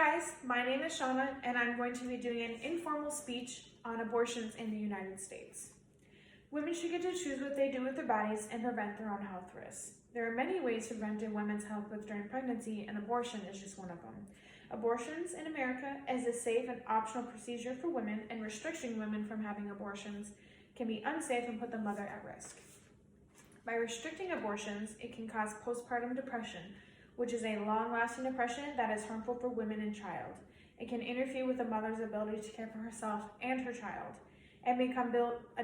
guys, my name is Shauna and I'm going to be doing an informal speech on abortions in the United States. Women should get to choose what they do with their bodies and prevent their own health risks. There are many ways to prevent a women's health risks during pregnancy, and abortion is just one of them. Abortions in America is a safe and optional procedure for women, and restricting women from having abortions can be unsafe and put the mother at risk. By restricting abortions, it can cause postpartum depression, which is a long-lasting depression that is harmful for women and child. It can interfere with a mother's ability to care for herself and her child. It may become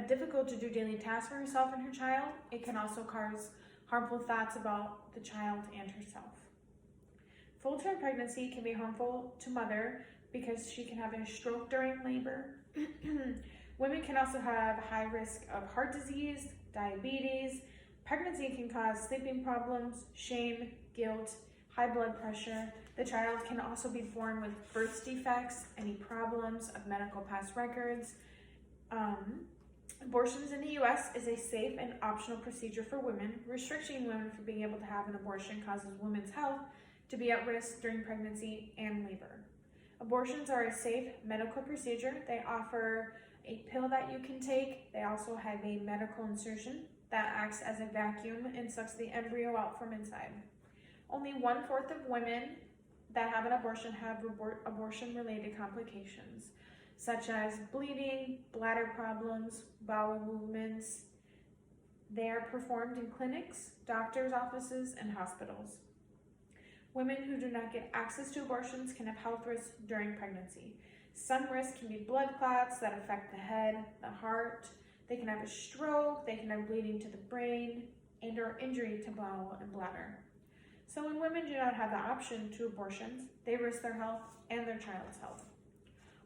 difficult to do daily tasks for herself and her child. It can also cause harmful thoughts about the child and herself. Full-term pregnancy can be harmful to mother because she can have a stroke during labor. Women can also have high risk of heart disease, diabetes. Pregnancy can cause sleeping problems, shame, guilt, high blood pressure. The child can also be born with birth defects, any problems of medical past records. Abortions in the U.S. is a safe and optional procedure for women. Restricting women from being able to have an abortion causes women's health to be at risk during pregnancy and labor. Abortions are a safe medical procedure. They offer a pill that you can take. They also have a medical insertion that acts as a vacuum and sucks the embryo out from inside. Only 1/4 of women that have an abortion have abortion-related complications, such as bleeding, bladder problems, bowel movements. They are performed in clinics, doctors' offices, and hospitals. Women who do not get access to abortions can have health risks during pregnancy. Some risks can be blood clots that affect the head, the heart. They can have a stroke, they can have bleeding to the brain, and/or injury to bowel and bladder. So when women do not have the option to abortions, they risk their health and their child's health.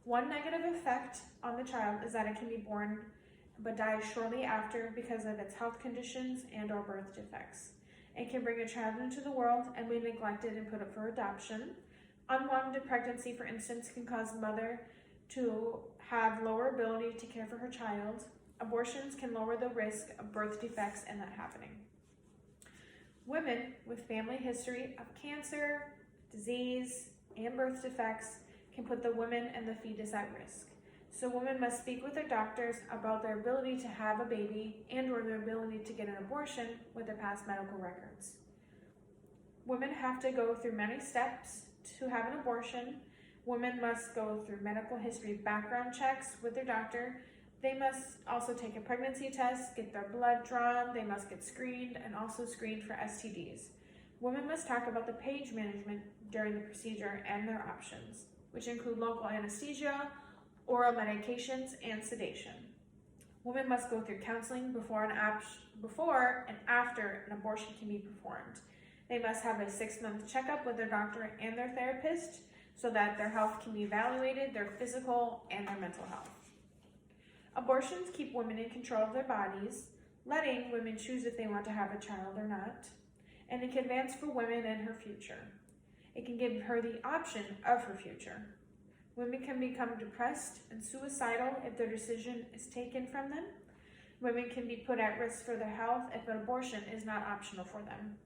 One negative effect on the child is that it can be born but die shortly after because of its health conditions and/or birth defects. It can bring a child into the world and be neglected and put up for adoption. Unwanted pregnancy, for instance, can cause the mother to have lower ability to care for her child. Abortions can lower the risk of birth defects and that happening. Women with family history of cancer, disease, and birth defects can put the woman and the fetus at risk. So women must speak with their doctors about their ability to have a baby and/or their ability to get an abortion with their past medical records. Women have to go through many steps to have an abortion. Women must go through medical history background checks with their doctor. They must also take a pregnancy test, get their blood drawn, they must get screened, and also screened for STDs. Women must talk about the pain management during the procedure and their options, which include local anesthesia, oral medications, and sedation. Women must go through counseling before and after an abortion can be performed. They must have a 6-month checkup with their doctor and their therapist so that their health can be evaluated, their physical and their mental health. Abortions keep women in control of their bodies, letting women choose if they want to have a child or not, and it can advance for women and her future. It can give her the option of her future. Women can become depressed and suicidal if their decision is taken from them. Women can be put at risk for their health if an abortion is not optional for them.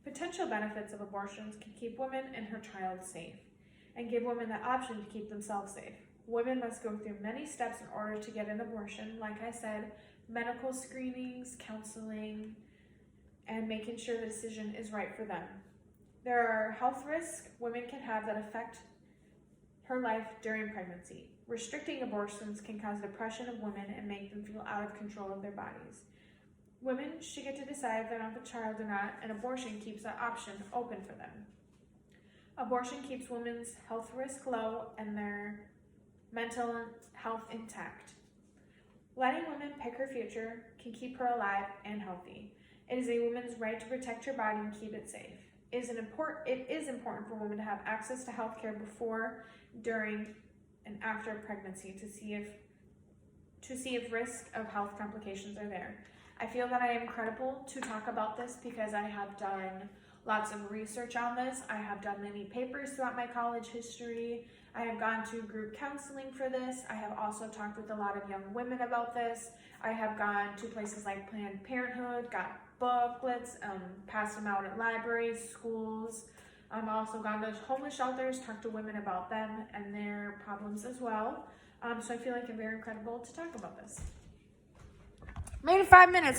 Potential benefits of abortions can keep women and her child safe and give women the option to keep themselves safe. Women must go through many steps in order to get an abortion. Like I said, medical screenings, counseling, and making sure the decision is right for them. There are health risks women can have that affect her life during pregnancy. Restricting abortions can cause depression of women and make them feel out of control of their bodies. Women should get to decide if they want a child or not, and abortion keeps that option open for them. Abortion keeps women's health risk low and their mental health intact. Letting women pick her future can keep her alive and healthy. It is a woman's right to protect her body and keep it safe. It is important for women to have access to health care before, during, and after pregnancy to see if risk of health complications are there. I feel that I am credible to talk about this because I have done lots of research on this. I have done many papers throughout my college history. I have gone to group counseling for this. I have also talked with a lot of young women about this. I have gone to places like Planned Parenthood, got booklets, passed them out at libraries, schools, I've also gone to homeless shelters, talked to women about them and their problems as well. So I feel like I'm very incredible to talk about this. Made it 5 minutes.